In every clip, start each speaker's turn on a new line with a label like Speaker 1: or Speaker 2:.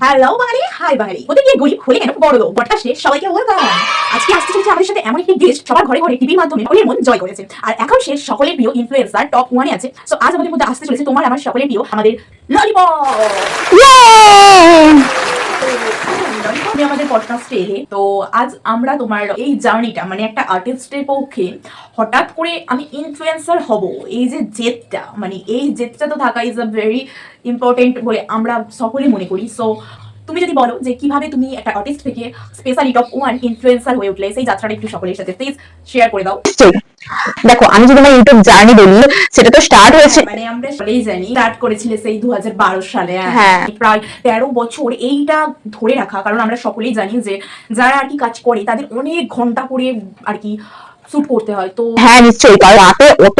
Speaker 1: Hello বাঙালি, high বাঙালি। ওদের গিয়ে গরিব হলে কেন বড় লোক পডকাস্টে সবাইকে ওয়েলকাম। আজকে আসতে চলেছে আমাদের সাথে এমন একটি গেস্ট সবার ঘরে ঘরে টিভির মাধ্যমে সকলের মন জয় করেছে, আর এখন সে সকলের প্রিয় ইনফ্লুয়েন্সার টপ 1 এ আছে। সো আজ আমাদের মধ্যে আসতে চলেছে তোমার আমার সকলের প্রিয় আমাদের ললিপপ। তুমি আমাদের পডকাস্টে এলে, তো আজ আমরা তোমার এই জার্নিটা মানে একটা আর্টিস্টের পক্ষে হঠাৎ করে আমি ইনফ্লুয়েন্সার হব, এই যে জেদটা, মানে এই জেদটা তো থাকা ইজ আ ভেরি ইম্পর্টেন্ট বলে আমরা সকলে মনে করি। সো তুমি যদি বলো যে কিভাবে তুমি একটা আর্টিস্ট থেকে স্পেশালি টপ 1 ইনফ্লুয়েন্সার হয়ে উঠলে, সেই যাত্রাটা একটু সকলের সাথে প্লিজ শেয়ার করে দাও।
Speaker 2: দেখো, আমি যদি আমার ইউটিউব জার্নি বলি, সেটা তো স্টার্ট হয়েছে,
Speaker 1: মানে আমরা সবাই জানি স্টার্ট করেছিলে সেই 2012 সালে।
Speaker 2: হ্যাঁ।
Speaker 1: প্রায় 13 বছর এইটা ধরে রাখা, কারণ আমরা সকলেই জানি যে যারা আর কি কাজ করে তাদের অনেক ঘন্টা করে আর কি শুট করতে হয়। তো
Speaker 2: হ্যাঁ নিশ্চয়ই, কারণ রাতে অত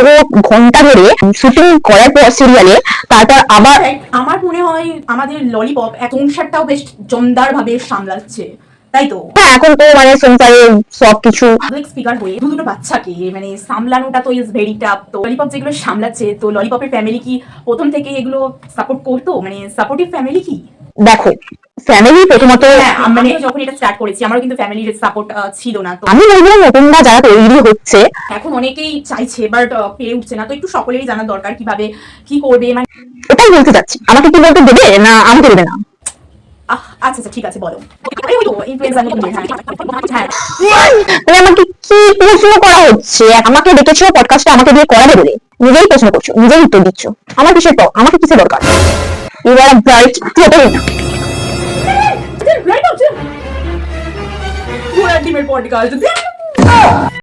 Speaker 2: ঘন্টা ধরে শুটিং করার পর সিরিয়ালে, তারপর আবার
Speaker 1: আমার মনে হয় আমাদের ললিপপ সংসারটাও বেশ জমদার ভাবে সামলাচ্ছে, তাই তো?
Speaker 2: হ্যাঁ, এখন তো মানে সংসারে সবকিছু
Speaker 1: স্পিকার হয়ে দুটো বাচ্চাকে মানে সামলানোটা তো ইজ ভেরি টাফ। তো ললিপপ যেগুলো সামলাচ্ছে, তো ললিপপের ফ্যামিলি কি প্রথম থেকে এগুলো সাপোর্ট করতো, মানে সাপোর্টিভ ফ্যামিলি কি?
Speaker 2: দেখো, ফ্যামিলি প্রথমত,
Speaker 1: মানে যখন এটা স্টার্ট করেছি আমারও কিন্তু ফ্যামিলির সাপোর্ট ছিল না। তো
Speaker 2: আমি বলবো নতুনরা যারা তৈরি হচ্ছে,
Speaker 1: এখন অনেকেই চাইছে বাট পেরে উঠছে না। তো একটু সকলেরই জানা দরকার কিভাবে কি করবে, মানে
Speaker 2: ওটাই বলতে চাচ্ছি। আমাকে কি বলতে দেবে না আমাকে দেবে না?
Speaker 1: আচ্ছা আচ্ছা ঠিক আছে, বলো। ইনফ্লুয়েন্সার হ্যাঁ,
Speaker 2: মানে আমাকে কি প্রশ্ন করা হচ্ছে? আমাকে ডেকেছো পডকাস্টটা আমাকে দিয়ে করাবে বলে, নিজেই প্রশ্ন করছো, নিজেই উত্তর দিচ্ছ। আমার কিসের আমাকে কিসের দরকার? ইউ আর ব্রাইট টোটালি না।
Speaker 1: রাইট অফ ডিমের পডকাস্ট